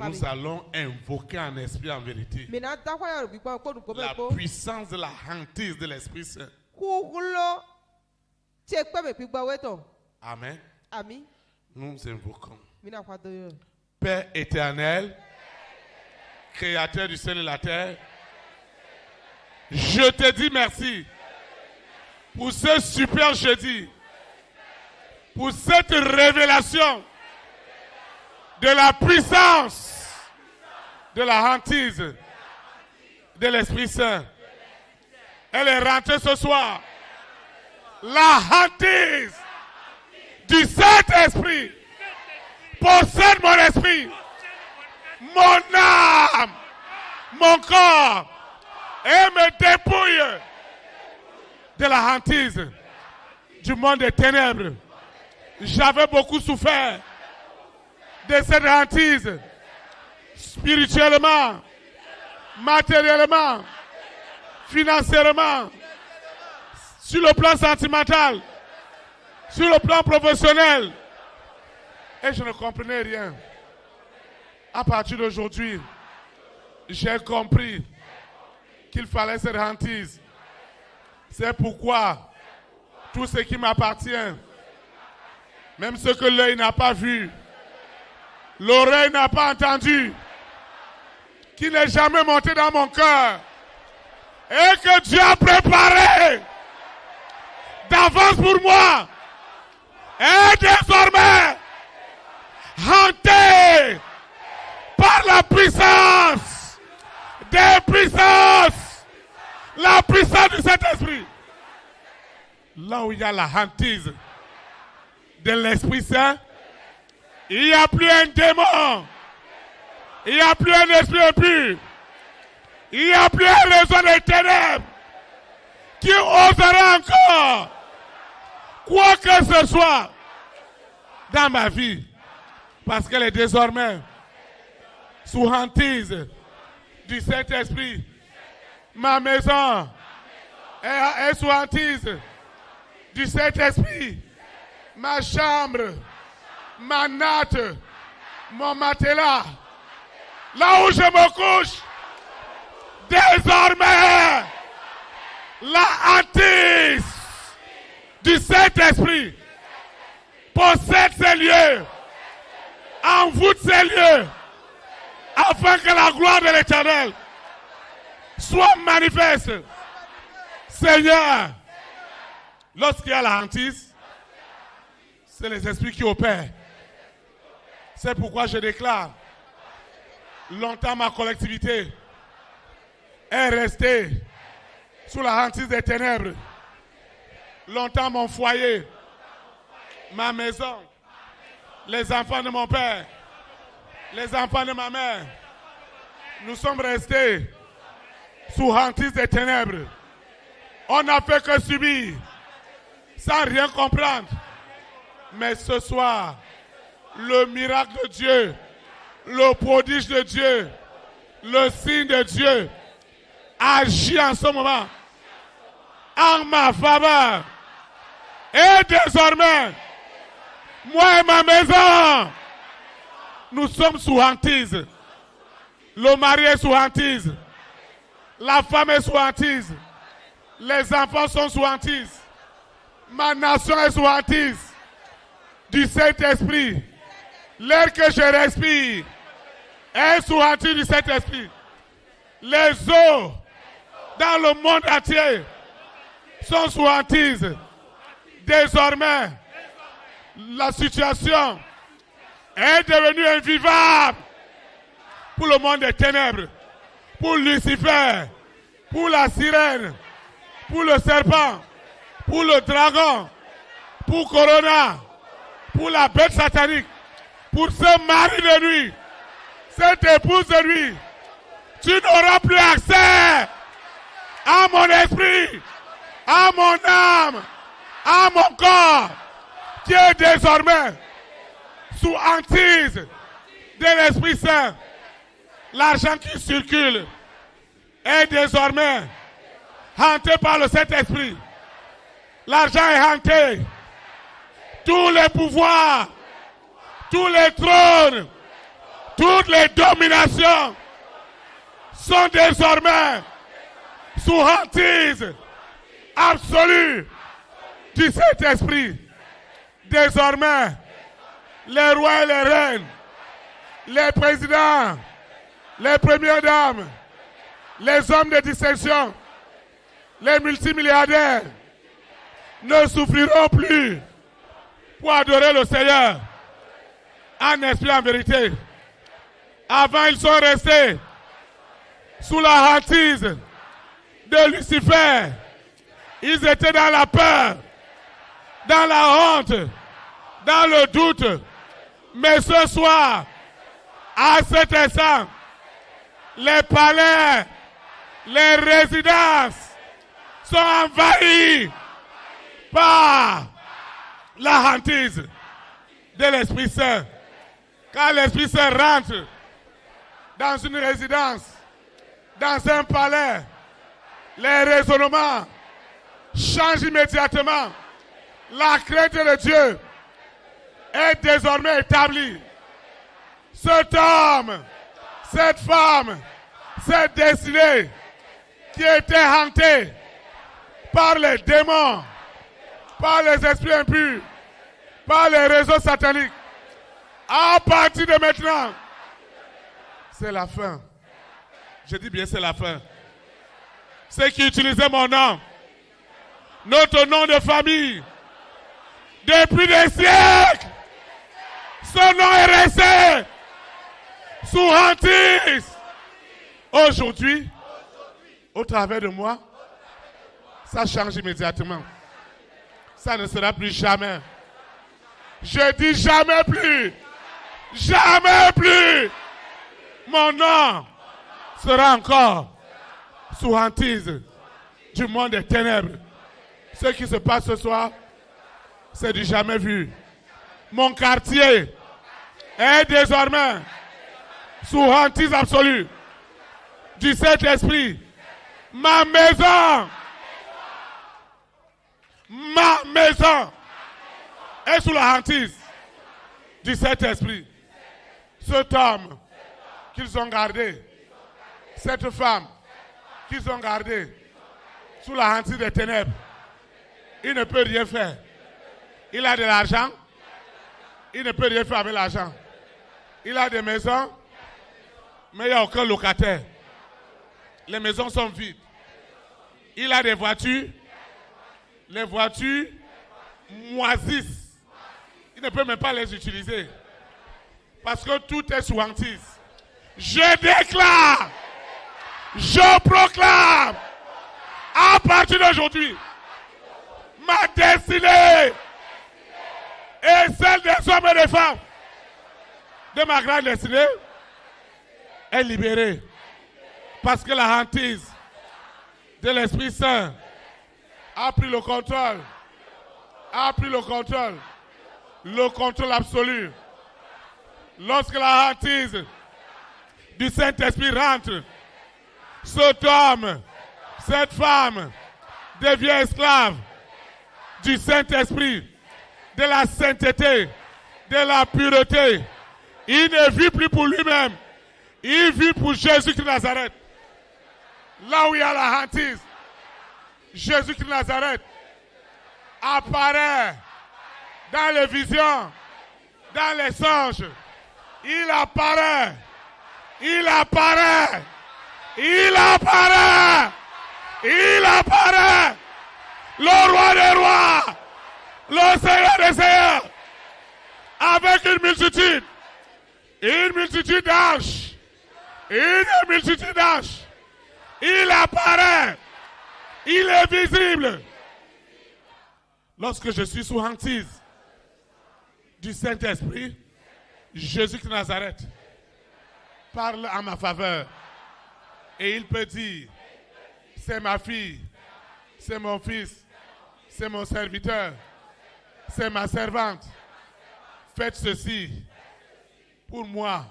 Nous allons invoquer en esprit en vérité la puissance de la hantise de l'Esprit Saint. Amen. Nous invoquons. Père éternel, Créateur du ciel et de la terre, je te dis merci pour ce super jeudi, pour cette révélation de la puissance de la hantise de l'Esprit Saint. Elle est rentrée ce soir. La hantise du Saint-Esprit possède mon esprit, mon âme, mon corps, et me dépouille de la hantise du monde des ténèbres. J'avais beaucoup souffert de cette hantise, spirituellement, matériellement, financièrement, sur le plan sentimental, sur le plan professionnel. Et je ne comprenais rien. À partir d'aujourd'hui, j'ai compris qu'il fallait cette hantise. C'est pourquoi tout ce qui m'appartient, même ce que l'œil n'a pas vu, l'oreille n'a pas entendu, qui n'est jamais monté dans mon cœur, et que Dieu a préparé d'avance pour moi, est désormais hanté par la puissance des puissances, la puissance du Saint-Esprit. Là où il y a la hantise de l'Esprit Saint, il n'y a plus un démon, il n'y a plus un esprit impur, il n'y a plus un réseau des ténèbres qui osera encore quoi que ce soit dans ma vie, parce qu'elle est désormais sous hantise du Saint-Esprit. Ma maison est sous hantise du Saint-Esprit. Ma chambre, ma natte, mon matelas, là où je me couche, désormais, la hantise du Saint-Esprit possède ces lieux, envoûte ces lieux, afin que la gloire de l'Éternel soit manifeste. Seigneur, lorsqu'il y a la hantise, c'est les esprits qui opèrent. C'est pourquoi je déclare, longtemps ma collectivité est restée sous la hantise des ténèbres. Longtemps mon foyer, ma maison, les enfants de mon père, les enfants de ma mère, nous sommes restés sous hantise des ténèbres. On n'a fait que subir, sans rien comprendre. Mais ce soir, le miracle de Dieu, le prodige de Dieu, le signe de Dieu agit en ce moment en ma faveur. Et désormais, moi et ma maison, nous sommes sous hantise. Le mari est sous hantise. La femme est sous hantise. Les enfants sont sous hantise. Ma nation est sous hantise du Saint-Esprit. L'air que je respire est sous hantise du Saint-Esprit. Les eaux dans le monde entier sont sous hantise. Désormais, la situation est devenue invivable pour le monde des ténèbres, pour Lucifer, pour la sirène, pour le serpent, pour le dragon, pour Corona, pour la bête satanique, pour ce mari de nuit, cette épouse de nuit. Tu n'auras plus accès à mon esprit, à mon âme, à mon corps, qui est désormais sous hantise de l'Esprit Saint. L'argent qui circule est désormais hanté par le Saint-Esprit. L'argent est hanté. Tous les pouvoirs, tous les trônes, Toutes les dominations sont désormais sous hantise absolue du Saint-Esprit. Désormais, les rois et les reines, les présidents, les premières dames, les hommes de distinction, les multimilliardaires ne souffriront plus pour adorer le Seigneur en esprit, en vérité. Avant, ils sont restés sous la hantise de Lucifer. Ils étaient dans la peur, dans la honte, dans le doute. Mais ce soir, à cet instant, les palais, les résidences sont envahis par la hantise de l'Esprit Saint. Quand l'Esprit Saint rentre dans une résidence, dans un palais, les raisonnements changent immédiatement. La crainte de Dieu est désormais établie. Cet homme, cette femme, cette destinée qui était hantée par les démons, par les esprits impurs, par les réseaux sataniques, à partir de maintenant, c'est la fin. Je dis bien c'est la fin. Ceux qui utilisaient mon nom, notre nom de famille, depuis des siècles, ce nom est resté sous hantise. Aujourd'hui, au travers de moi, ça change immédiatement. Ça ne sera plus jamais. Je dis jamais plus. Jamais plus. Mon nom sera encore sous hantise du monde des ténèbres. Ce qui se passe ce soir, c'est du jamais vu. Mon quartier est désormais sous hantise absolue du Saint-Esprit. Ma maison est sous la hantise du Saint-Esprit. Cet homme qu'ils ont gardé, cette femme qu'ils ont gardée sous la hantise des ténèbres, il ne peut rien faire. Il a de l'argent, il ne peut rien faire avec l'argent. Il a des maisons, mais il n'y a aucun locataire. Les maisons sont vides. Il a des voitures, les voitures moisissent. Il ne peut même pas les utiliser. Parce que tout est sous hantise. Je déclare, je proclame, à partir d'aujourd'hui, ma destinée et celle des hommes et des femmes de ma grande destinée est libérée. Parce que la hantise de l'Esprit Saint a pris le contrôle. A pris le contrôle absolu. Lorsque la hantise du Saint-Esprit rentre, cet homme, cette femme devient esclave du Saint-Esprit, de la sainteté, de la pureté. Il ne vit plus pour lui-même. Il vit pour Jésus de Nazareth. Là où il y a la hantise, Jésus de Nazareth apparaît dans les visions, dans les songes. Il apparaît. Il apparaît. Il apparaît. Il apparaît. Le roi des rois. Le Seigneur des seigneurs. Avec une multitude. Une multitude d'anges. Une multitude d'anges. Il apparaît. Il est visible. Lorsque je suis sous hantise du Saint-Esprit, Jésus de Nazareth parle en ma faveur. Et il peut dire, c'est ma fille, c'est mon fils, c'est mon serviteur, c'est ma servante. Faites ceci pour moi,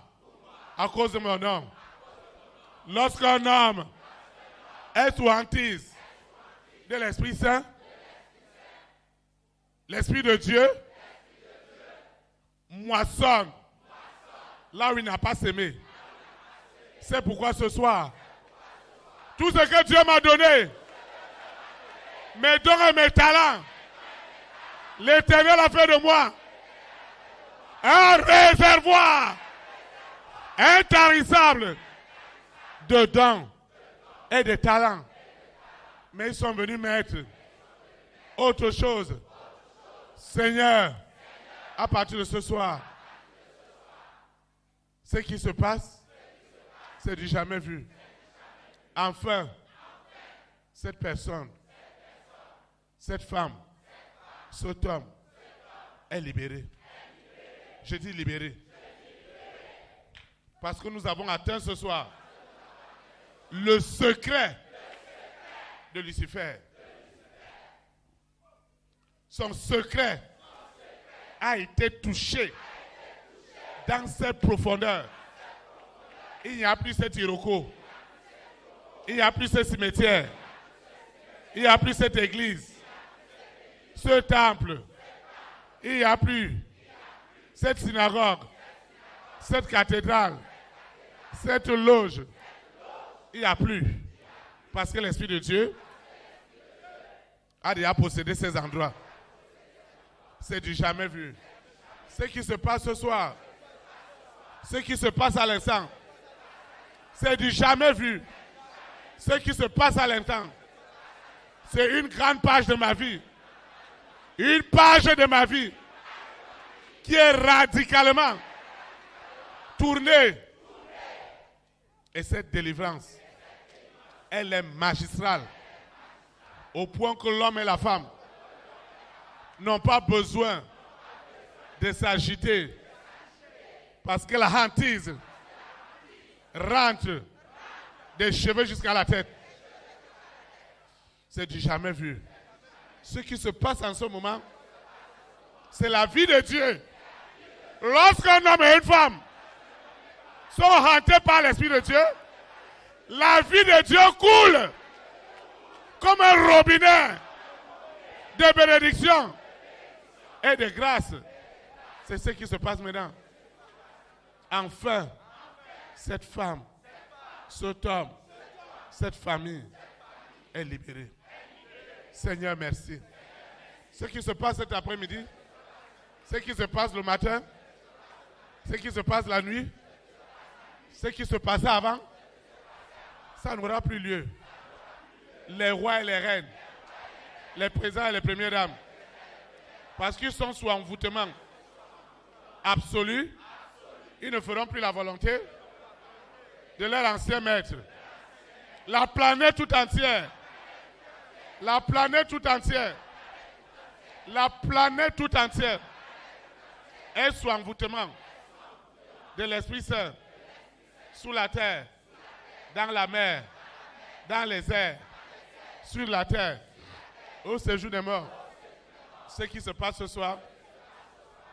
à cause de mon nom. Lorsqu'un homme est sous hantise de l'Esprit Saint, l'Esprit de Dieu moissonne là où il n'a pas semé. C'est pourquoi ce soir, tout ce que Dieu m'a donné, mes dons et mes talents, l'Éternel a fait de moi un réservoir intarissable de dons et de talents. Mais ils sont venus mettre autre chose. Seigneur, à partir de ce soir, ce qui se passe, c'est du jamais vu. Enfin, cette personne, cette femme, cet homme est libéré. Je dis libéré. Parce que nous avons atteint ce soir le secret de Lucifer. Son secret a été touché dans ses profondeurs. Il n'y a plus cet Iroko. Il n'y a plus ce cimetière. Il n'y a plus cette église. Ce temple. Il n'y a plus cette synagogue. Cette cathédrale. Cette loge. Il n'y a plus. Parce que l'Esprit de Dieu a déjà possédé ces endroits. C'est du jamais vu. Ce qui se passe ce soir, ce qui se passe à l'instant, c'est du jamais vu. Ce qui se passe à l'instant, c'est une grande page de ma vie. Une page de ma vie qui est radicalement tournée. Et cette délivrance, elle est magistrale. Au point que l'homme et la femme n'ont pas besoin de s'agiter. Parce que la hantise rentre des cheveux jusqu'à la tête. C'est du jamais vu. Ce qui se passe en ce moment, c'est la vie de Dieu. Lorsqu'un homme et une femme sont hantés par l'Esprit de Dieu, la vie de Dieu coule comme un robinet de bénédiction et de grâce. C'est ce qui se passe maintenant. Enfin, cette femme, cet homme, cette famille est libérée. Seigneur, merci. Ce qui se passe cet après-midi, ce qui se passe le matin, ce qui se passe la nuit, ce qui se passait avant, ça n'aura plus lieu. Les rois et les reines, les présidents et les premières dames, parce qu'ils sont sous envoûtement absolu, ils ne feront plus la volonté de leur ancien maître. La planète tout entière, la planète tout entière, la planète tout entière est sous envoûtement de l'Esprit Saint, sous la terre, dans la mer, dans les airs, sur la terre, au séjour des morts. Ce qui se passe ce soir,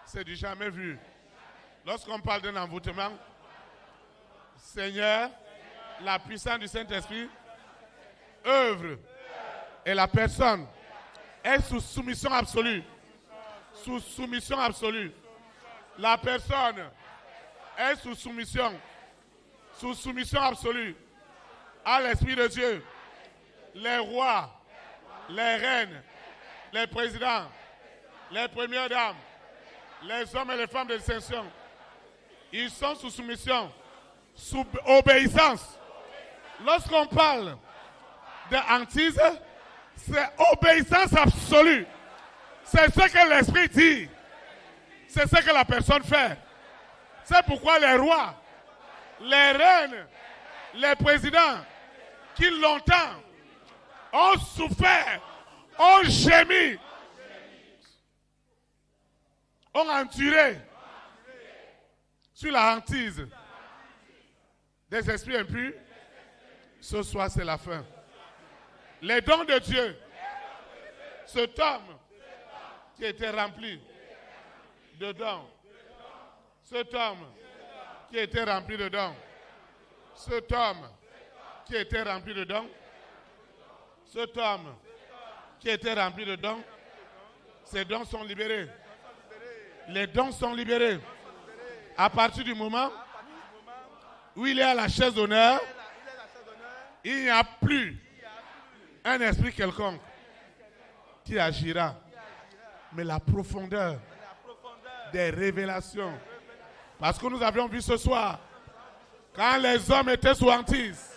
c'est du jamais vu. Lorsqu'on parle d'un envoûtement, Seigneur, la puissance du Saint-Esprit œuvre et la personne est sous soumission absolue. Sous soumission absolue. La personne est sous soumission absolue à l'Esprit de Dieu. Les rois, les reines, les présidents, les premières dames, les hommes et les femmes de distinction, ils sont sous soumission, sous obéissance. Lorsqu'on parle de hantise, c'est obéissance absolue. C'est ce que l'Esprit dit. C'est ce que la personne fait. C'est pourquoi les rois, les reines, les présidents, qui longtemps ont souffert, ont gémi, ont enduré sur la hantise des esprits impurs. Ce soir, c'est la fin. Les dons de Dieu, cet homme qui était rempli de dons, cet homme qui était rempli de dons, cet homme qui était rempli de dons, cet homme qui était rempli de dons, ces dons sont libérés. Les dons sont libérés. À partir du moment où il est à la chaise d'honneur, il n'y a plus un esprit quelconque qui agira. Mais la profondeur des révélations. Parce que nous avions vu ce soir, quand les hommes étaient sous hantise,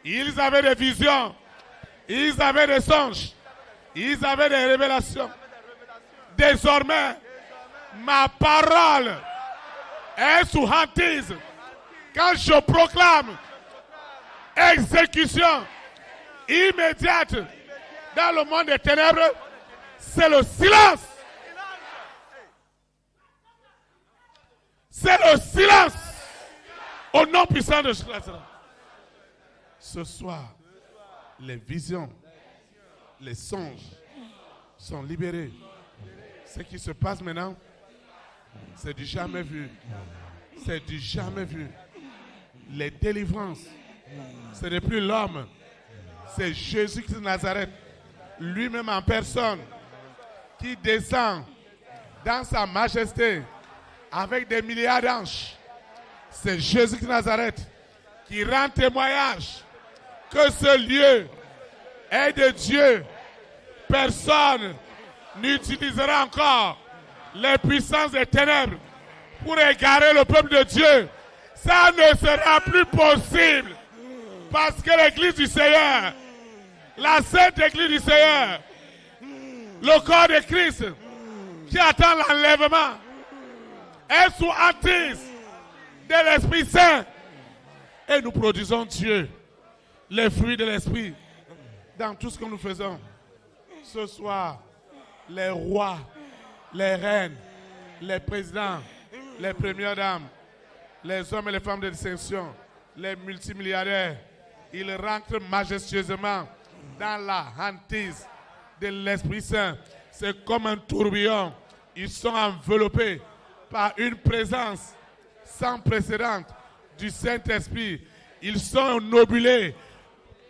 ils avaient des visions, ils avaient des songes, ils avaient des révélations. Désormais, ma parole est sous hantise. Quand je proclame exécution immédiate dans le monde des ténèbres, c'est le silence. C'est le silence au nom puissant de Jésus. Ce soir, les visions, les songes sont libérés. Ce qui se passe maintenant, c'est du jamais vu. C'est du jamais vu. Les délivrances, ce n'est plus l'homme, c'est Jésus-Christ de Nazareth, lui-même en personne, qui descend dans sa majesté avec des milliards d'anges. C'est Jésus de Nazareth qui rend témoignage que ce lieu est de Dieu. Personne n'utilisera encore les puissances des ténèbres pour égarer le peuple de Dieu. Ça ne sera plus possible parce que l'église du Seigneur, la sainte église du Seigneur, le corps de Christ qui attend l'enlèvement est sous hantise de l'Esprit Saint. Et nous produisons Dieu, les fruits de l'Esprit, dans tout ce que nous faisons. Ce soir, les rois, les reines, les présidents, les premières dames, les hommes et les femmes de distinction, les multimilliardaires, ils rentrent majestueusement dans la hantise de l'Esprit Saint. C'est comme un tourbillon. Ils sont enveloppés par une présence sans précédent du Saint-Esprit. Ils sont obnubilés,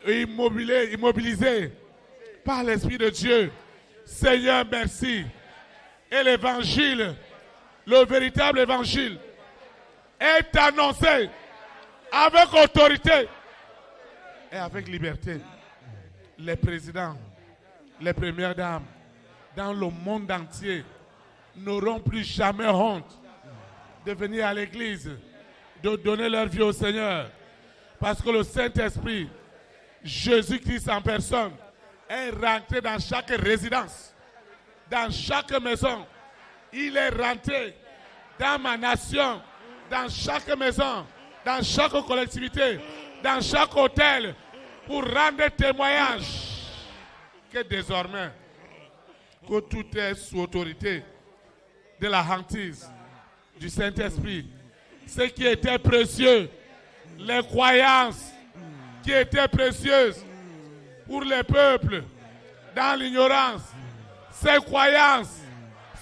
immobilisés par l'Esprit de Dieu. Seigneur, merci. Et l'évangile, le véritable évangile, est annoncé avec autorité et avec liberté. Les présidents, les premières dames, dans le monde entier, n'auront plus jamais honte de venir à l'église, de donner leur vie au Seigneur. Parce que le Saint-Esprit, Jésus-Christ en personne, est rentré dans chaque résidence, dans chaque maison. Il est rentré dans ma nation, dans chaque maison, dans chaque collectivité, dans chaque hôtel, pour rendre témoignage que désormais, que tout est sous autorité de la hantise du Saint-Esprit. Ce qui était précieux, les croyances qui étaient précieuses pour les peuples dans l'ignorance, ces croyances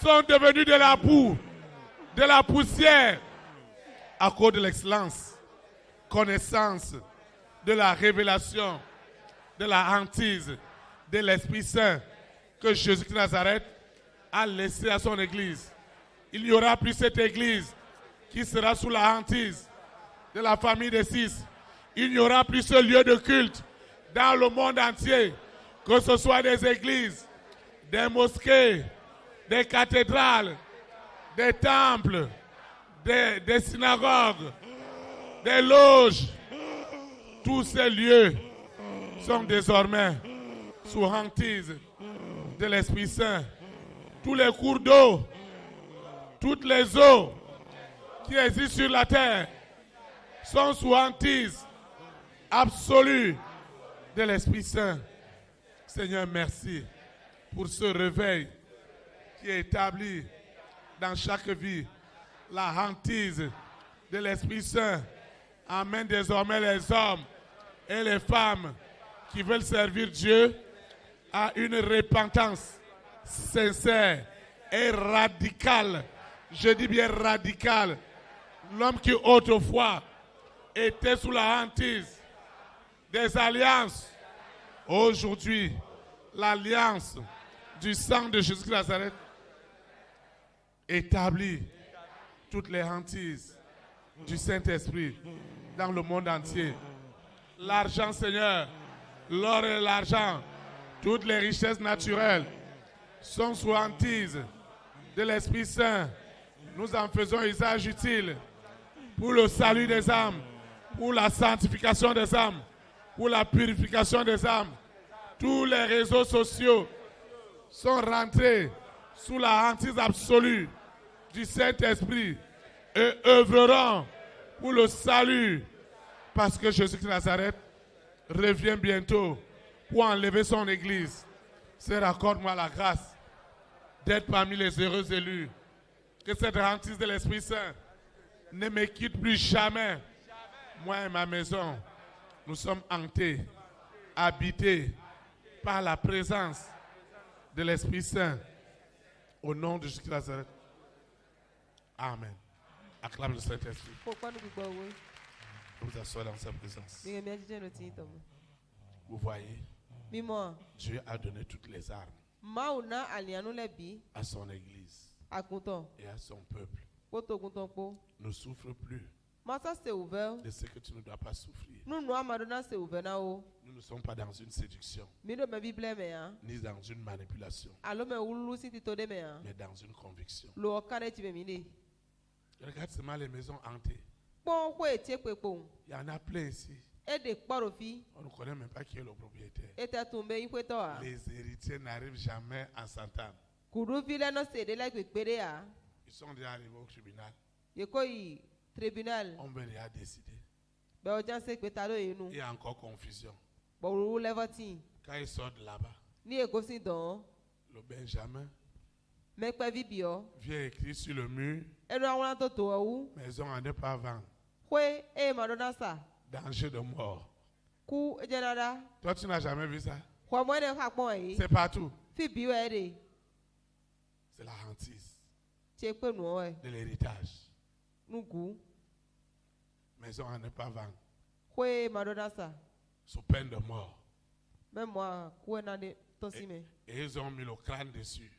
sont devenues de la boue, de la poussière, à cause de l'excellence, connaissance, de la révélation, de la hantise, de l'Esprit Saint que Jésus de Nazareth a laissé à son Église. Il n'y aura plus cette Église qui sera sous la hantise de la famille des six. Il n'y aura plus ce lieu de culte dans le monde entier, que ce soit des églises, des mosquées, des cathédrales, des temples, des synagogues, des loges. Tous ces lieux sont désormais sous hantise de l'Esprit Saint. Tous les cours d'eau, toutes les eaux qui existent sur la terre sont sous hantise absolue de l'Esprit Saint. Seigneur, merci pour ce réveil qui est établi dans chaque vie. La hantise de l'Esprit Saint amène désormais les hommes et les femmes qui veulent servir Dieu à une repentance sincère et radicale. Je dis bien radicale. L'homme qui autrefois était sous la hantise des alliances, aujourd'hui, l'alliance du sang de Jésus de Nazareth établit toutes les hantises du Saint-Esprit dans le monde entier. L'argent, Seigneur, l'or et l'argent, toutes les richesses naturelles sont sous hantise de l'Esprit Saint. Nous en faisons usage utile pour le salut des âmes, pour la sanctification des âmes, pour la purification des âmes. Tous les réseaux sociaux sont rentrés sous la hantise absolue du Saint-Esprit et œuvreront pour le salut, parce que Jésus de Nazareth revient bientôt pour enlever son Église. Seigneur, accorde-moi la grâce d'être parmi les heureux élus. Que cette hantise de l'Esprit Saint ne me quitte plus jamais. Moi et ma maison, nous sommes hantés, habités par la présence de l'Esprit Saint. Au nom de Jésus de Nazareth. Amen. Acclame le Saint-Esprit. Vous asseoir dans sa présence. Vous voyez, Dieu a donné toutes les armes à son Église et à son peuple. Ne souffre plus de ce que tu ne dois pas souffrir. Nous ne sommes pas dans une séduction, ni dans une manipulation, mais dans une conviction. Regarde seulement les maisons hantées. Il y en a plein ici. On ne connaît même pas qui est le propriétaire. Les héritiers n'arrivent jamais à s'entendre. Ils sont déjà arrivés au tribunal. On veut déjà décider. Il y a encore confusion. Quand ils sortent de là-bas, le Benjamin vient écrire sur le mur: maison à ne pas vendre. Danger de mort. Toi, tu n'as jamais vu ça? C'est partout. C'est la hantise de l'héritage. Maison à ne pas vendre. Sous peine de mort. Et ils ont mis le crâne dessus.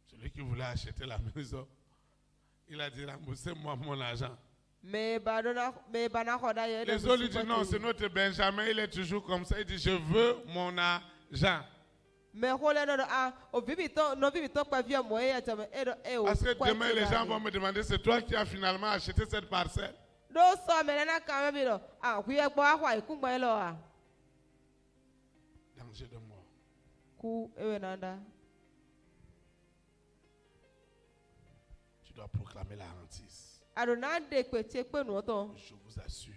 Celui qui voulait acheter la maison, il a dit: remboursez-moi mon argent. Les autres lui disent: non, c'est notre Benjamin, il est toujours comme ça. Il dit: je veux mon argent. Parce que demain, les gens vont me demander: c'est toi qui as finalement acheté cette parcelle? Danger de mort. Tu dois proclamer la hantise. Je vous assure,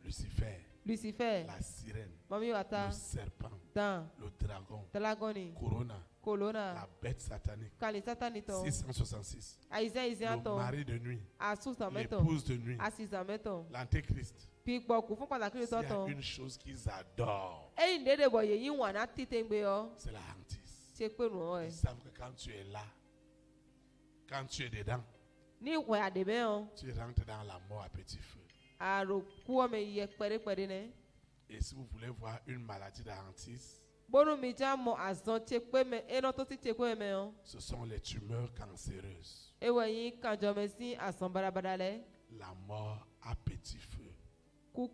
Lucifer, la sirène, le serpent, le dragon, Corona, la bête satanique, 666, le mari de nuit, l'épouse de nuit, l'antéchrist. Il y a une chose qu'ils adorent, c'est la hantise. Ils savent que quand tu es là, quand tu es dedans, tu rentres dans la mort à petit feu. Et si vous voulez voir une maladie de hantise, ce sont les tumeurs cancéreuses. La mort à petit feu. On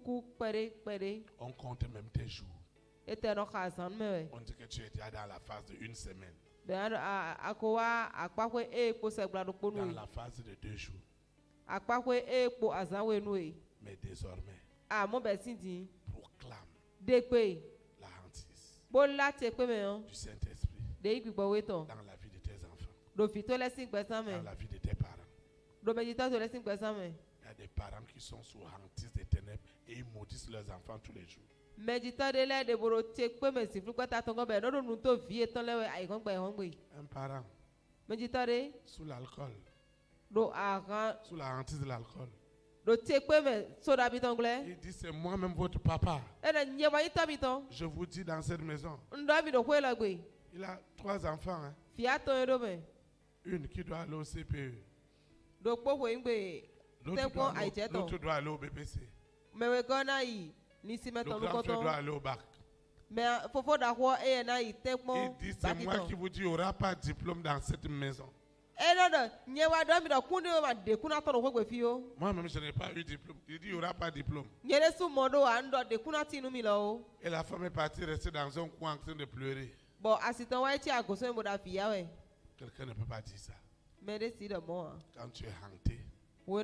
compte même tes jours. On dit que tu es déjà dans la phase de 1 semaine. Dans la phase de 2 jours. Mais désormais, proclame la hantise du Saint-Esprit dans la vie de tes enfants, dans la vie de tes parents. Il y a des parents qui sont sous hantise des ténèbres et ils maudissent leurs enfants tous les jours. Un parent sous l'alcool, sous la hantise de l'alcool, il dit: c'est moi-même votre papa. Je vous dis, dans cette maison, il a 3 enfants. Une qui doit aller au CPE, l'autre doit aller au BPC, le grand frère doit aller au bac. Il dit: c'est moi qui vous dis, il n'y aura pas de diplôme dans cette maison. Moi-même, je n'ai pas eu diplôme. Il dit, il n'y aura pas de diplôme. Et la femme est partie rester dans un coin en train de pleurer. Quelqu'un ne peut pas dire ça. Quand tu es hanté, tu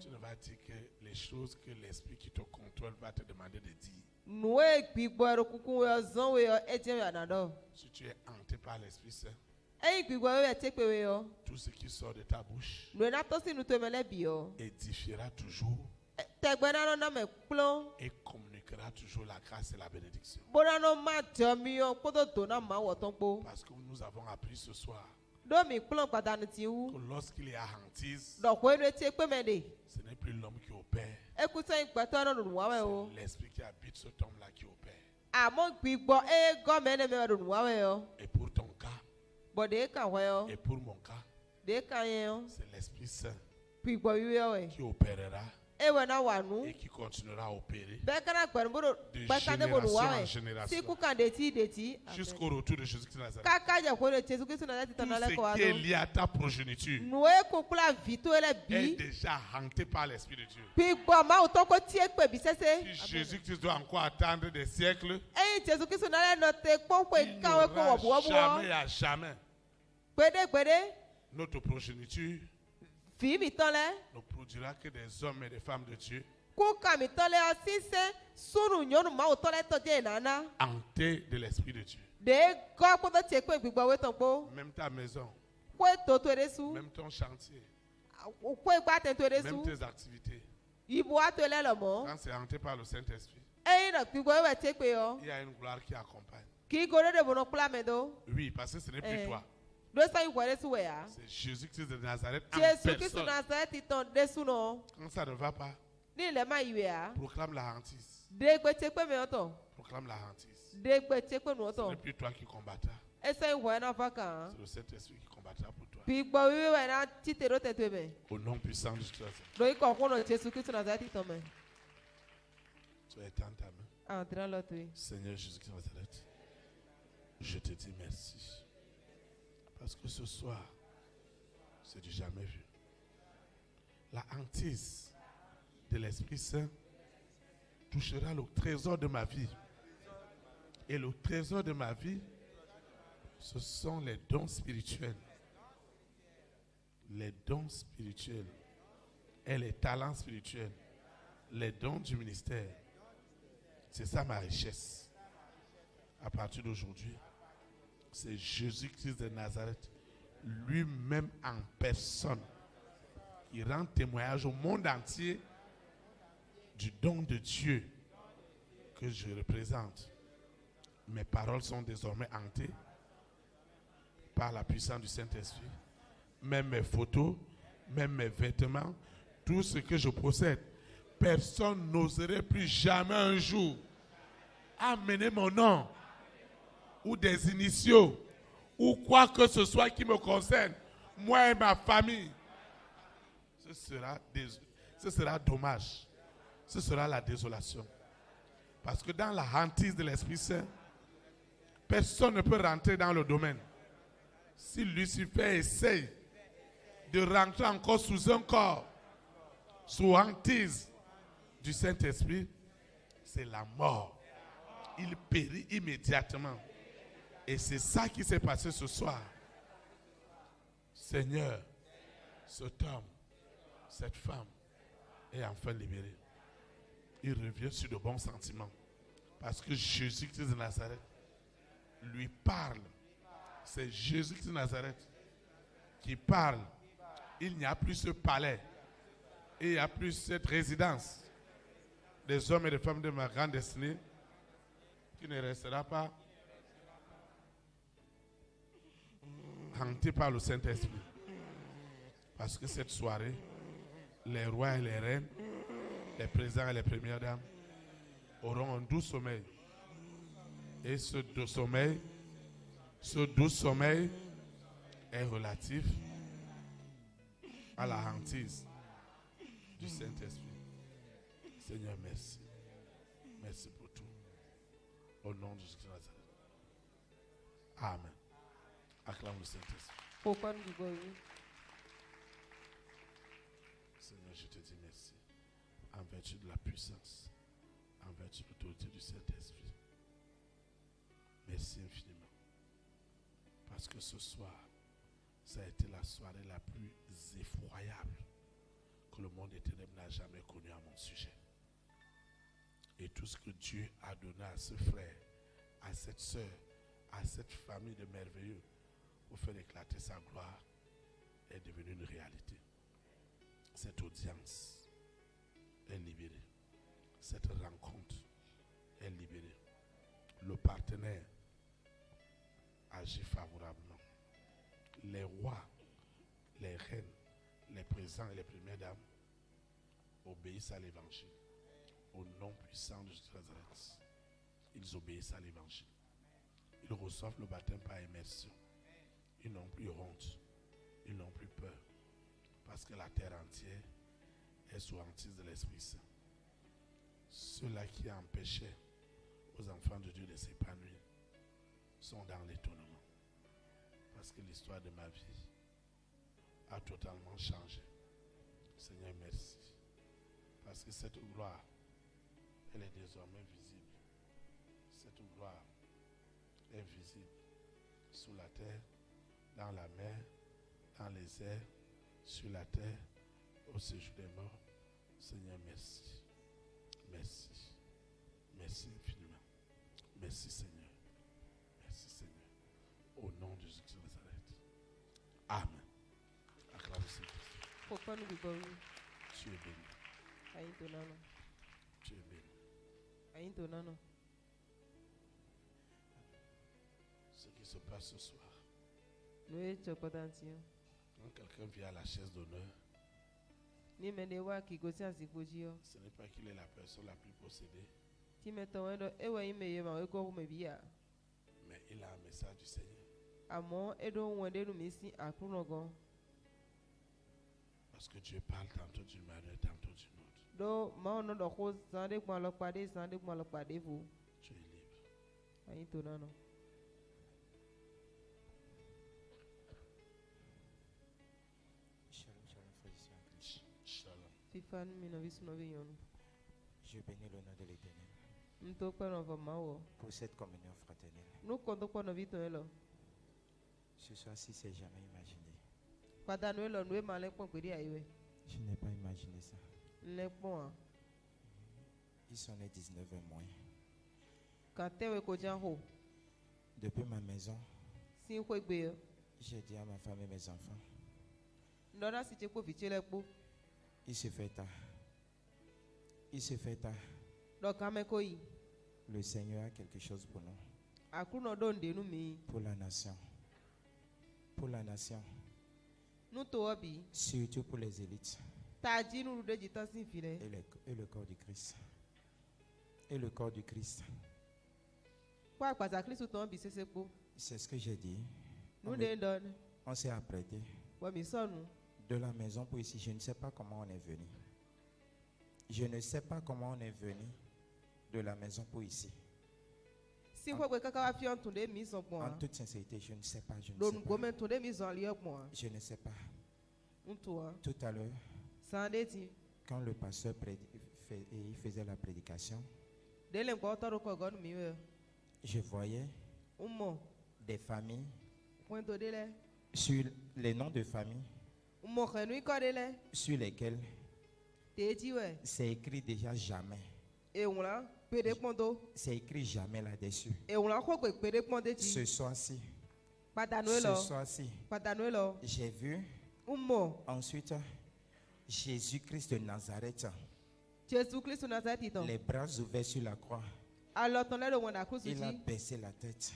ne vas dire que les choses que l'esprit qui te contrôle va te demander de dire. Si tu es hanté par l'Esprit Saint, tout ce qui sort de ta bouche édifiera toujours et communiquera toujours la grâce et la bénédiction. Parce que nous avons appris ce soir que lorsqu'il y a hantise, ce n'est plus l'homme qui opère, c'est l'esprit qui habite cet homme-là qui opère. Et pour ton cas, et pour mon cas, c'est l'Esprit Saint qui opérera et qui continuera à opérer de génération en génération jusqu'au retour de Jésus-Christ de Nazareth. Tout ce qui est lié à ta progéniture est déjà hanté par l'Esprit de Dieu. Si Jésus-Christ doit encore attendre des siècles, il n'aura jamais à jamais notre progéniture ne produira que des hommes et des femmes de Dieu hantés de l'Esprit de Dieu. Même ta maison, même ton chantier, même tes activités, quand c'est hanté par le Saint-Esprit, il y a une gloire qui accompagne. Oui, parce que ce n'est plus toi. C'est Jésus-Christ de Nazareth en personne. Quand ça ne va pas, proclame la hantise. Proclame la hantise. Ce n'est plus toi qui combattras. C'est le Saint-Esprit qui combattra pour toi. Au nom puissant de Jésus. Tu étends ta main. Seigneur Jésus-Christ de Nazareth, je te dis merci. Parce que ce soir, c'est du jamais vu. La hantise de l'Esprit Saint touchera le trésor de ma vie. Et le trésor de ma vie, ce sont les dons spirituels. Les dons spirituels et les talents spirituels. Les dons du ministère. C'est ça ma richesse. À partir d'aujourd'hui, c'est Jésus-Christ de Nazareth, lui-même en personne, qui rend témoignage au monde entier du don de Dieu que je représente. Mes paroles sont désormais hantées par la puissance du Saint-Esprit. Même mes photos, même mes vêtements, tout ce que je possède, personne n'oserait plus jamais un jour amener mon nom ou des initiaux, ou quoi que ce soit qui me concerne, moi et ma famille. Ce sera dommage. Ce sera la désolation. Parce que dans la hantise de l'Esprit Saint, personne ne peut rentrer dans le domaine. Si Lucifer essaye de rentrer encore sous un corps, sous hantise du Saint-Esprit, c'est la mort. Il périt immédiatement. Et c'est ça qui s'est passé ce soir. Seigneur, cet homme, cette femme est enfin libéré. Il revient sur de bons sentiments. Parce que Jésus-Christ de Nazareth lui parle. C'est Jésus-Christ de Nazareth qui parle. Il n'y a plus ce palais. Et il n'y a plus cette résidence des hommes et des femmes de ma grande destinée qui ne restera pas hanté par le Saint-Esprit. Parce que cette soirée, les rois et les reines, les présidents et les premières dames auront un doux sommeil. Et ce doux sommeil est relatif à la hantise du Saint-Esprit. Seigneur, merci. Merci pour tout. Au nom de Jésus de Nazareth. Amen. Acclame le Saint-Esprit. Seigneur, je te dis merci. En vertu de la puissance, en vertu de l'autorité du Saint-Esprit. Merci infiniment. Parce que ce soir, ça a été la soirée la plus effroyable que le monde des ténèbres n'a jamais connue à mon sujet. Et tout ce que Dieu a donné à ce frère, à cette soeur, à cette famille de merveilleux pour faire éclater sa gloire est devenu une réalité. Cette audience est libérée. Cette rencontre est libérée. Le partenaire agit favorablement. Les rois, les reines, les présidents et les premières dames obéissent à l'évangile. Au nom puissant de Jésus de Nazareth, ils obéissent à l'évangile. Ils reçoivent le baptême par immersion. Ils n'ont plus honte. Ils n'ont plus peur. Parce que la terre entière est sous hantise de l'Esprit Saint. Ceux-là qui empêchaient aux enfants de Dieu de s'épanouir sont dans l'étonnement. Parce que l'histoire de ma vie a totalement changé. Seigneur, merci. Parce que cette gloire, elle est désormais visible. Cette gloire est visible sous la terre, dans la mer, dans les airs, sur la terre, au séjour des morts. Seigneur, merci. Merci. Merci infiniment. Merci Seigneur. Merci Seigneur. Au nom de Jésus de Nazareth. Amen. Acclame Seigneur. Tu es béni. Tu es béni. Ce qui se passe ce soir. Quand quelqu'un vient à la chaise d'honneur, ce n'est pas qu'il est la personne la plus possédée, mais il a un message du Seigneur. Parce que Dieu parle tantôt d'une manière, tantôt d'une autre. Tu es libre. Je bénis le nom de l'Éternel pour cette communion fraternelle. Ce soir-ci, c'est jamais imaginé. Je n'ai pas imaginé ça. Il s'en est 19h moins. Depuis ma maison, j'ai dit à ma femme et mes enfants, il se fait tard. Il se fait tard. Le Seigneur a quelque chose pour nous. Pour la nation. Pour la nation. Surtout pour les élites. Et le corps du Christ. Et le corps du Christ. C'est ce que j'ai dit. On s'est apprêté. De la maison pour ici, je ne sais pas comment on est venu. Je ne sais pas comment on est venu de la maison pour ici. En toute sincérité, je ne sais pas. Je ne sais pas. Tout à l'heure, quand le pasteur faisait la prédication, je voyais des familles sur les noms de famille sur lesquels c'est écrit déjà jamais. C'est écrit jamais là-dessus. Ce soir-ci, j'ai vu ensuite Jésus-Christ de Nazareth, les bras ouverts sur la croix. Il a baissé la tête.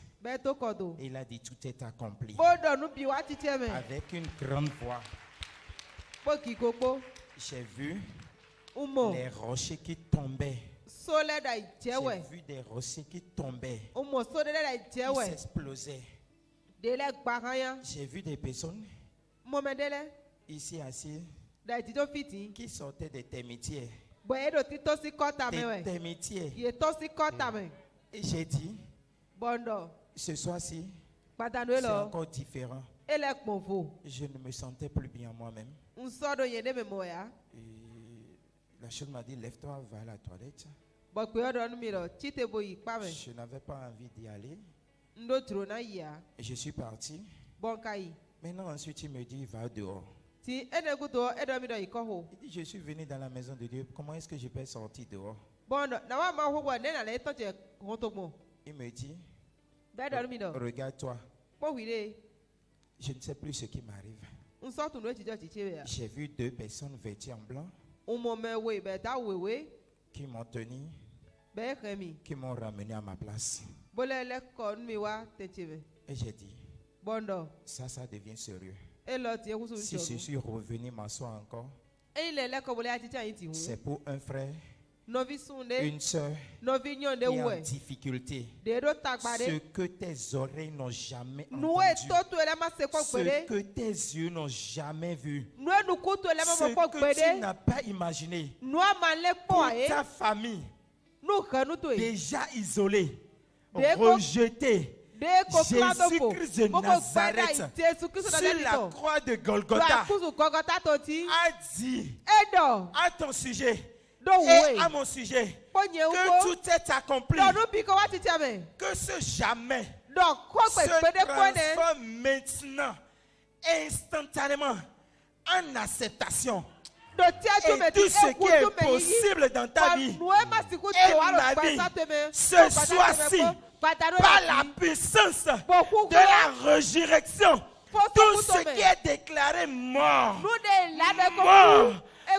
Il a dit tout est accompli. Avec une grande voix. J'ai vu les rochers qui tombaient. J'ai vu des rochers qui tombaient. Qui s'explosaient. J'ai vu des personnes ici assises qui sortaient des termitières. Des termitières. Et j'ai dit, ce soir-ci, c'est encore différent. Je ne me sentais plus bien moi-même. Et la chose m'a dit, lève-toi, va à la toilette. Je n'avais pas envie d'y aller. Et je suis parti. Maintenant, ensuite, il me dit, va dehors. Il dit, je suis venu dans la maison de Dieu. Comment est-ce que je peux sortir dehors? Il me dit, regarde-toi. Je ne sais plus ce qui m'arrive. J'ai vu 2 personnes vêtues en blanc qui m'ont tenu, qui m'ont ramené à ma place. Et j'ai dit, ça devient sérieux. Si je suis revenu m'asseoir encore, c'est pour un frère, une soeur qui est en difficulté. Ce que tes oreilles n'ont jamais entendu, ce que tes yeux n'ont jamais vu, ce que tu n'as pas imaginé pour ta famille déjà isolée, rejetée. Jésus-Christ de Nazareth, sur la croix de Golgotha, a dit à ton sujet et à mon sujet que tout est accompli, que ce jamais se transforme maintenant, instantanément, en acceptation. Et tout ce qui est possible dans ta vie et ma vie, ce soit-ci, par la puissance de la résurrection, tout ce qui est déclaré mort, mort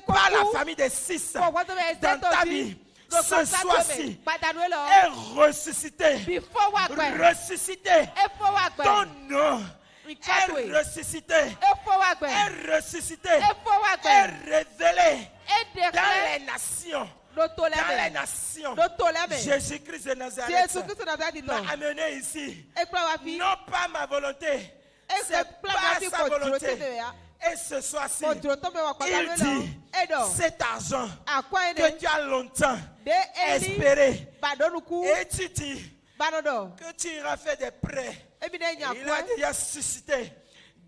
par la famille des 6 dans ta vie, ce soir-ci est ressuscité. Ressuscité. Ton nom est ressuscité. Est ressuscité. Est révélé dans les nations. Dans les nations, Jésus-Christ de Nazareth m'a amené ici. Non pas ma volonté, c'est pas sa volonté. Et ce soir-ci, il dit, cet argent que tu as longtemps espéré, et tu dis que tu iras faire des prêts. Il a déjà suscité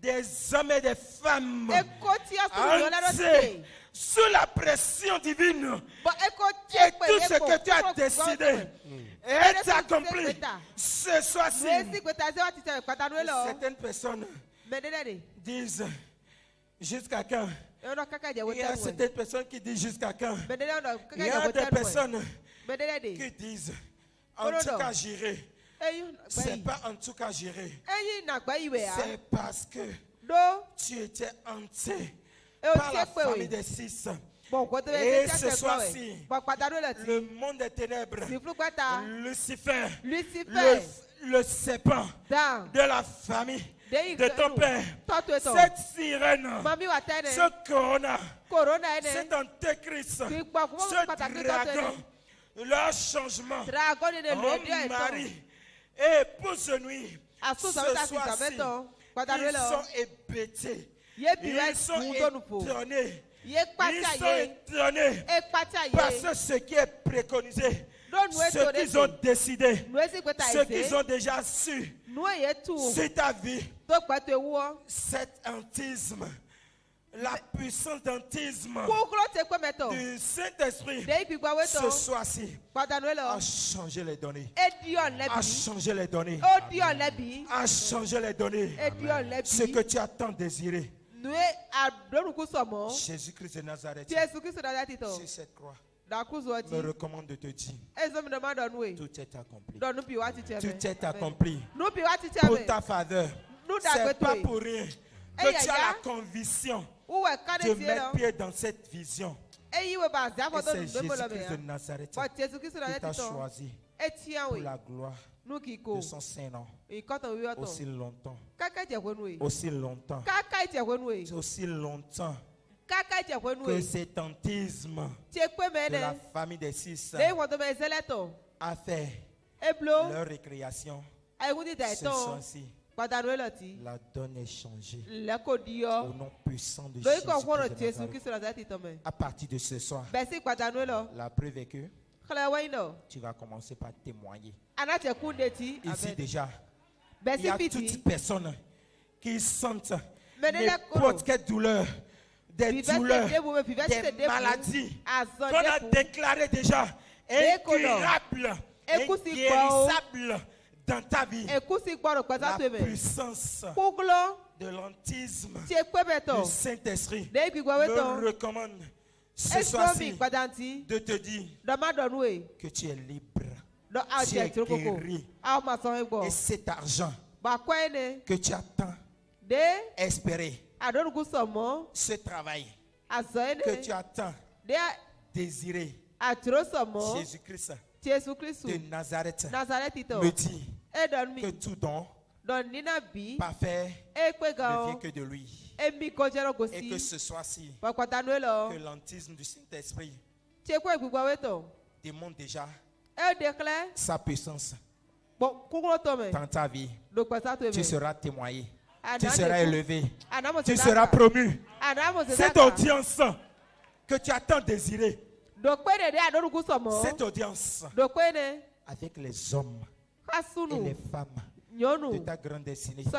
des hommes et des femmes entiers sous la pression divine. Et tout ce que tu as décidé est accompli ce soir-ci. Certaines personnes disent jusqu'à quand? Il y a certaines personnes qui disent jusqu'à quand? Il y a des personnes qui disent en tout cas j'irai. C'est pas en tout cas j'irai. C'est parce que tu étais hanté par la famille des 6. Et ce soir-ci, le monde des ténèbres, Lucifer, le serpent de la famille de ton père, cette sirène, ce corona, cet antéchrist, ce dragon, leur changement en mari et épouse nuit, ce soir-ci, ils sont hébétés. Ils sont étonnés. Ils sont étonnés parce que ce qui est préconisé, ce qu'ils ont décidé, ce qu'ils ont déjà su, c'est ta vie. Cet antisme, la puissance d'antisme du Saint-Esprit, ce soir-ci, a changé les données. A changé les données. A changé les données. Ce que tu as tant désiré. Jésus-Christ de Nazareth, sur cette croix, me recommande de te dire, tout est accompli. Tout est accompli pour ta faveur. C'est pas pour rien que tu as la conviction de mettre pied dans cette vision. Et c'est Jésus-Christ de Nazareth qui t'a choisi pour la gloire de son Saint-Nom. Aussi longtemps. Aussi longtemps. Aussi longtemps que cet antisme de la famille des 6 a fait leur récréation. Ce soir-ci, la donne est changée au nom puissant de Jésus-Christ de Nazareth. À partir de ce soir, la preuve est que tu vas commencer par témoigner. Ici déjà, il y a toute personne qui sentent n'importe quelle douleur, des douleurs, des maladies qu'on a déclarées déjà incurables et guérissables dans ta vie. La puissance de l'antisme du Saint-Esprit me recommande ce soir-ci de te dire que tu es libre, tu es guéri. Et cet argent que tu as tant espéré, ce travail que tu as tant désiré, Jésus-Christ de Nazareth me dit que tout don parfait ne vient que de lui. Et que ce soir-ci, que l'antisme du Saint-Esprit démontre déjà sa puissance dans ta vie. Tu seras témoigné, tu seras élevé, tu seras promu. Cette audience que tu as tant désirée, cette audience avec les hommes et les femmes de ta grande destinée, ce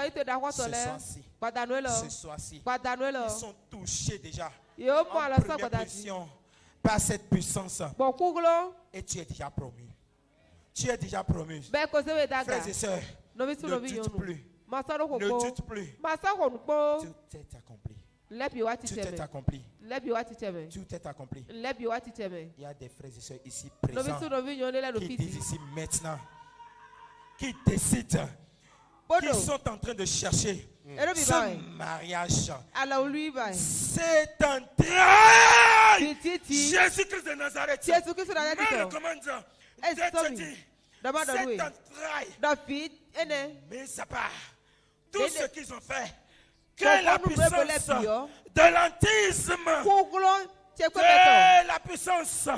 soir-ci, ils sont touchés déjà en première position par cette puissance. Et tu es déjà promu. Tu es déjà promu. Frères et sœurs, ne doute plus. Ne doute plus. Tout est accompli. Tout est accompli. Tout est accompli. Il y a des frères et sœurs ici présents qui disent ici maintenant, qui décident, qui sont en train de chercher ce mariage. C'est un travail. Jésus-Christ de Nazareth me recommande d'être dit. C'est un travail. Mais ça part. Tout ce qu'ils ont fait, que la puissance de l'antisme, de la puissance de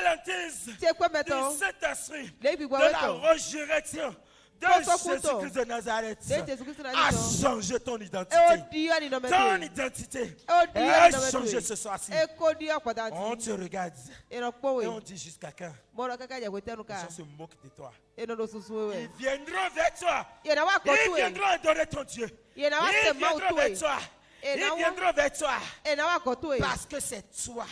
l'antisme du Saint-Esprit, de la résurrection de Jésus-Christ de Nazareth a changé ton identité. Ton identité a changé ce soir-ci. On te regarde et on dit jusqu'à quand les gens se moquent de toi. Ils viendront vers toi. Ils viendront adorer ton Dieu. Ils viendront vers toi. Ils viendront vers toi. Parce que c'est toi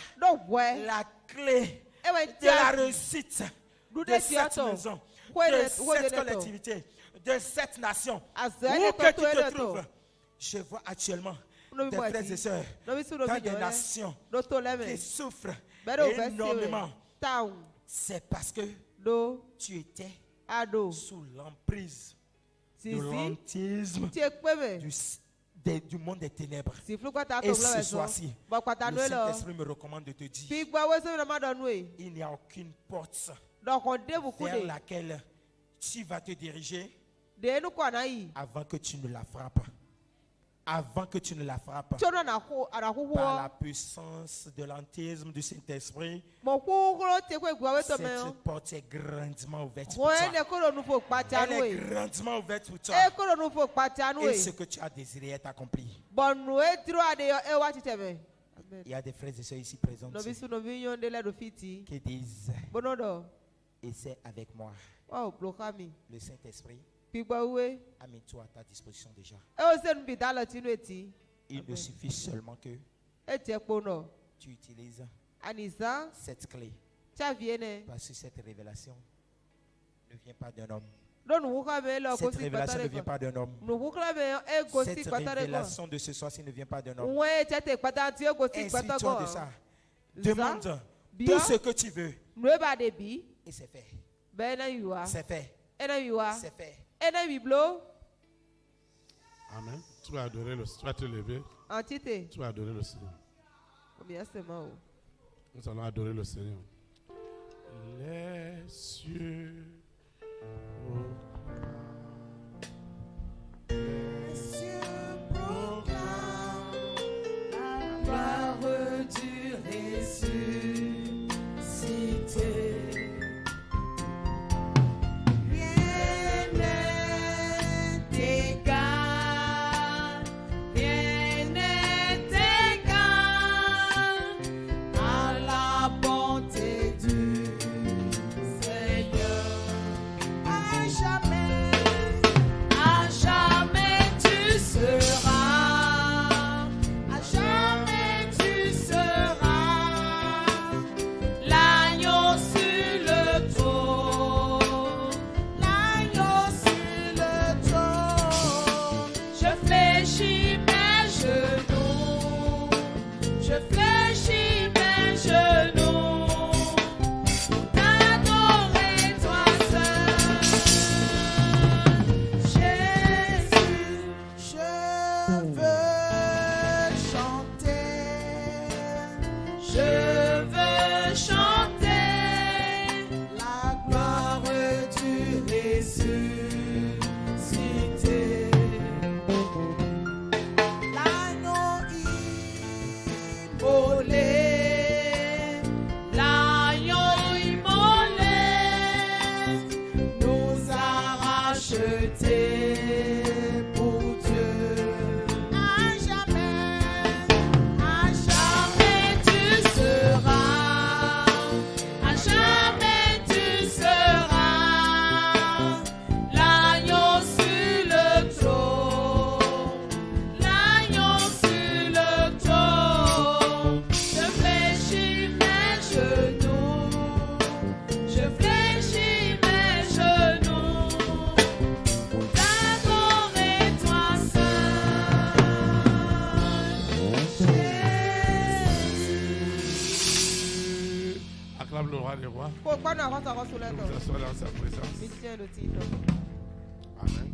la clé de la réussite de cette maison, de cette collectivité, de cette nation. Où que tu te trouves, je vois actuellement des frères et sœurs dans des nations qui souffrent énormément. C'est parce que tu étais sous l'emprise de l'antisme du monde des ténèbres. Et ce soir-ci, le Saint-Esprit me recommande de te dire, il n'y a aucune porte vers laquelle tu vas te diriger avant que tu ne la frappes. Avant que tu ne la frappes. Par la puissance de l'antisme du Saint-Esprit, cette porte est grandement ouverte pour toi. Elle est grandement ouverte pour toi. Et ce que tu as désiré est accompli. Il y a des frères et sœurs ici présents qui disent, et c'est avec moi. Le Saint-Esprit a mis tout à ta disposition déjà. Il ne suffit seulement que tu utilises cette clé. Parce que cette révélation ne vient pas d'un homme. Cette révélation ne vient pas d'un homme. Cette révélation de ce soir-ci ne vient pas d'un homme. Inspire-toi de ça. Demande tout ce que tu veux. Et c'est fait. C'est fait. C'est fait. Amen. Tu vas adorer le Seigneur. Tu vas te lever. Tu vas adorer le Seigneur. Nous allons adorer le Seigneur. Les cieux. Les cieux proclament la gloire du ressuscité. À la bonté du Seigneur. immolé, l'agneau immolé nous a rachetés pour Dieu. À jamais tu seras, à jamais tu seras l'agneau sur le trône, l'agneau sur le trône. Je fléchis mes genoux, je fléchis mes genoux pour t'adorer toi seul, Jésus. Acclame le roi des rois. Pourquoi nous avons encore sous la Nous table? nous assoyons dans sa présence. Michel le titre. Amen.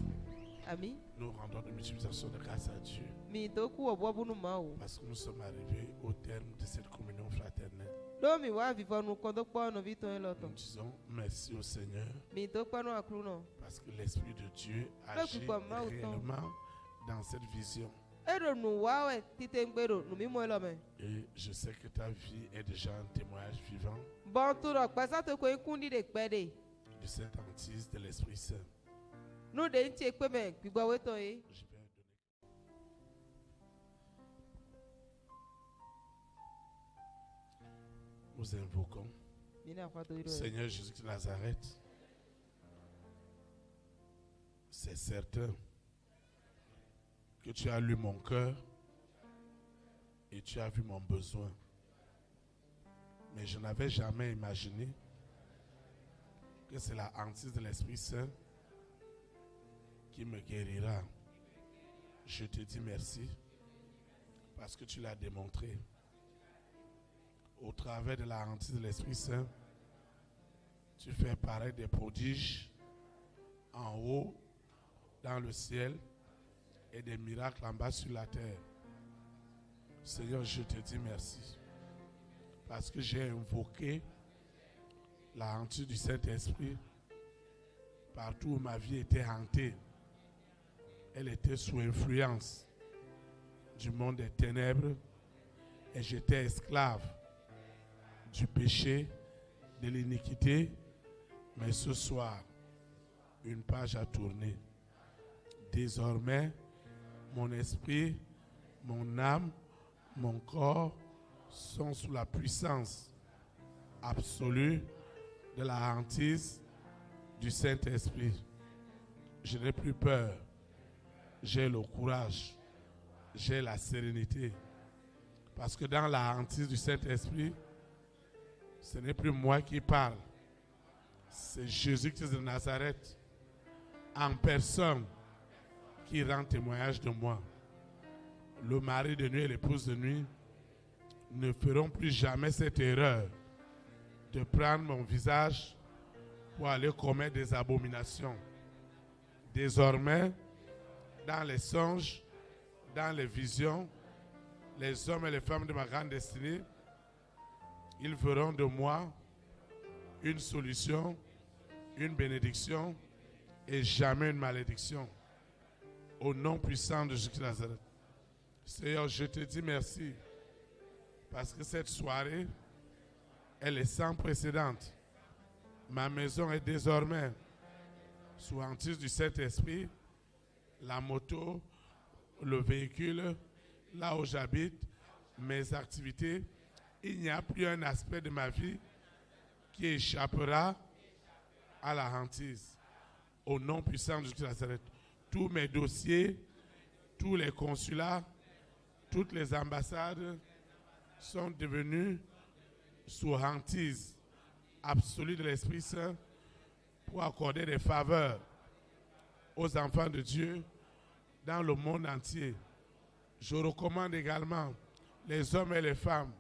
Ami, Nous rendons une multiplication de grâce à Dieu mi toku obo bunu mao. parce que nous sommes arrivés au terme de cette communion fraternelle. Do mi wa vivre nous kondo po no vito en loto. Nous disons merci au Seigneur Mi to pa no akru no. parce que l'Esprit de Dieu agit réellement dans cette vision. Ero nu wa we tite ngbero nu mi mo lo me. Et je sais que ta vie est déjà un témoignage vivant Bon to ro pa sa to ko ikundi de pede. de cette hantise de l'Esprit Saint. Nu de nche pe me gbigbo we to yi. Je vais donner. Nous invoquons Mi na kwa to iro. Seigneur Jésus de Nazareth. C'est certain que tu as lu mon cœur et tu as vu mon besoin. Mais je n'avais jamais imaginé que c'est la hantise de l'Esprit Saint qui me guérira. Je te dis merci parce que tu l'as démontré. Au travers de la hantise de l'Esprit Saint, tu fais paraître des prodiges en haut, dans le ciel, et des miracles en bas sur la terre. Seigneur, je te dis merci parce que j'ai invoqué la hantise du Saint-Esprit partout où ma vie était hantée. Elle était sous influence du monde des ténèbres et j'étais esclave du péché, de l'iniquité. Mais ce soir, une page a tourné. Désormais, mon esprit, mon âme, mon corps sont sous la puissance absolue de la hantise du Saint-Esprit. Je n'ai plus peur. J'ai le courage. J'ai la sérénité. Parce que dans la hantise du Saint-Esprit, ce n'est plus moi qui parle. C'est Jésus-Christ de Nazareth en personne qui rend témoignage de moi. Le mari de nuit et l'épouse de nuit ne feront plus jamais cette erreur de prendre mon visage pour aller commettre des abominations. Désormais, dans les songes, dans les visions, les hommes et les femmes de ma grande destinée, ils feront de moi une solution, une bénédiction et jamais une malédiction. Au nom puissant de Jésus de Nazareth. Seigneur, je te dis merci parce que cette soirée, elle est sans précédent. Ma maison est désormais sous hantise du Saint-Esprit. La moto, le véhicule, là où j'habite, mes activités, il n'y a plus un aspect de ma vie qui échappera à la hantise. Au nom puissant de Jésus de Nazareth, tous mes dossiers, tous les consulats, toutes les ambassades sont devenus sous hantise absolue de l'Esprit Saint pour accorder des faveurs aux enfants de Dieu dans le monde entier. Je recommande également les hommes et les femmes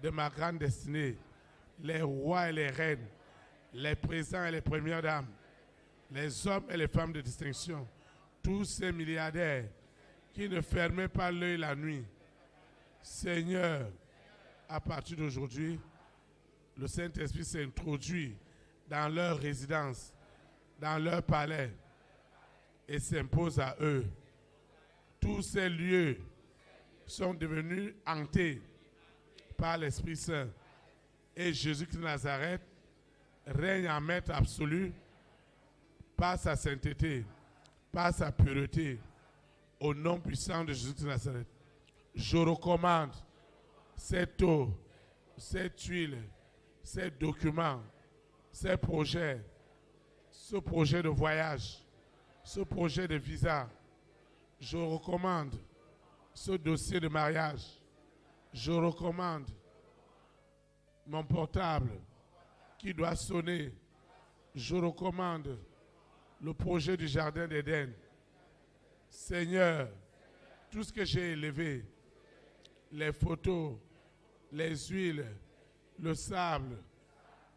de ma grande destinée, les rois et les reines, les présidents et les premières dames, les hommes et les femmes de distinction, tous ces milliardaires qui ne fermaient pas l'œil la nuit. Seigneur, à partir d'aujourd'hui, le Saint-Esprit s'introduit dans leur résidence, dans leur palais, et s'impose à eux. Tous ces lieux sont devenus hantés par l'Esprit Saint. Et Jésus-Christ de Nazareth règne en maître absolu par sa sainteté, par sa pureté, au nom puissant de Jésus-Christ de Nazareth. Je recommande cette eau, cette huile, ces documents, ces projets, ce projet de voyage, ce projet de visa. Je recommande ce dossier de mariage. Je recommande mon portable qui doit sonner. Je recommande le projet du jardin d'Éden. Seigneur, tout ce que j'ai élevé, les photos, les huiles, le sable,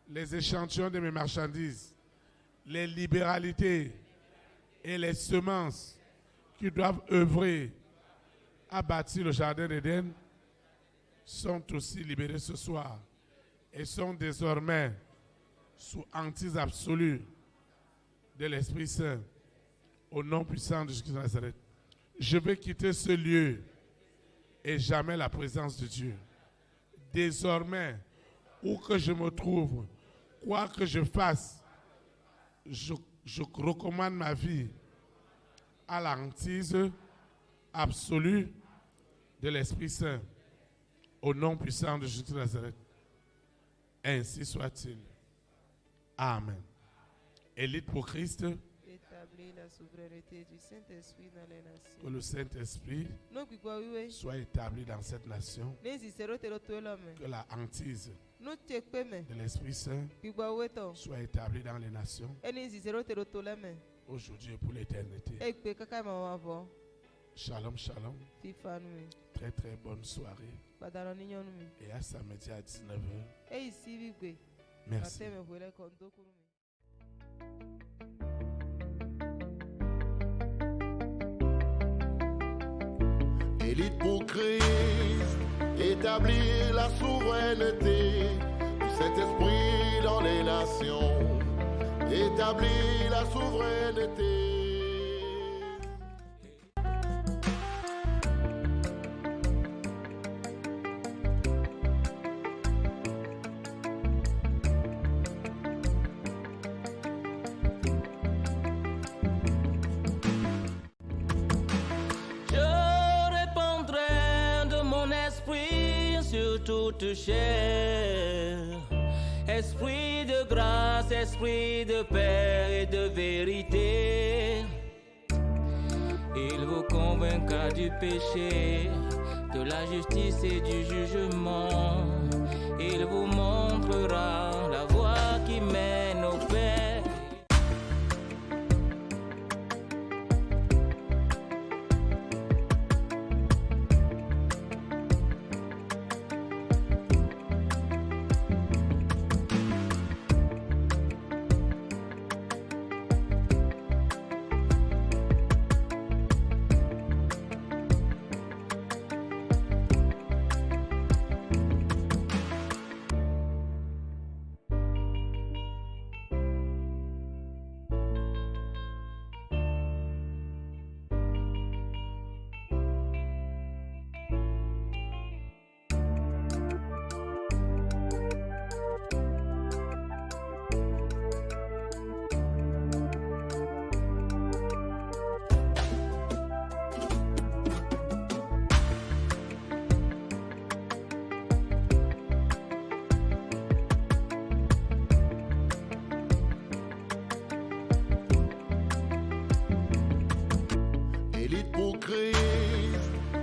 les échantillons de mes marchandises, les libéralités et les semences qui doivent œuvrer à bâtir le jardin d'Éden sont aussi libérés ce soir et sont désormais sous hantise absolue de l'Esprit Saint au nom puissant de Jésus de Nazareth. Je vais quitter ce lieu et jamais la présence de Dieu. Désormais, où que je me trouve, quoi que je fasse, je recommande ma vie à la hantise absolue de l'Esprit Saint au nom puissant de Jésus de Nazareth. Ainsi soit-il. Amen. Élite pour Christ. Établir la souveraineté du Saint-Esprit dans les nations. Que le Saint-Esprit soit établi dans cette nation. Que la hantise de l'Esprit Saint soit établie dans les nations. Aujourd'hui et pour l'éternité. Shalom, shalom. Très très bonne soirée. Et à samedi à 19h. Merci. Élite pour Christ, établir la souveraineté du Saint-Esprit dans les nations. Établir la souveraineté. Toute chair, esprit de grâce, esprit de paix et de vérité, il vous convaincra du péché, de la justice et du jugement, il vous montrera la voie qui mène au Père.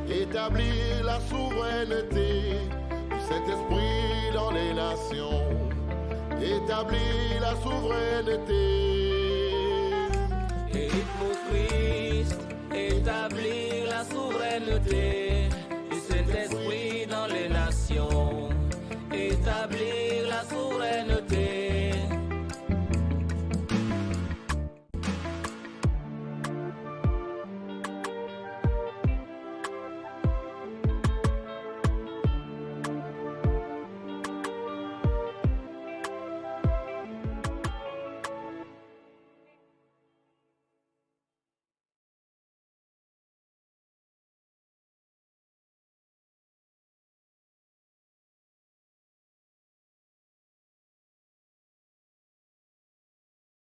Établir la souveraineté du Saint-Esprit dans les nations. Établir la souveraineté. Et pour Christ, établir la souveraineté.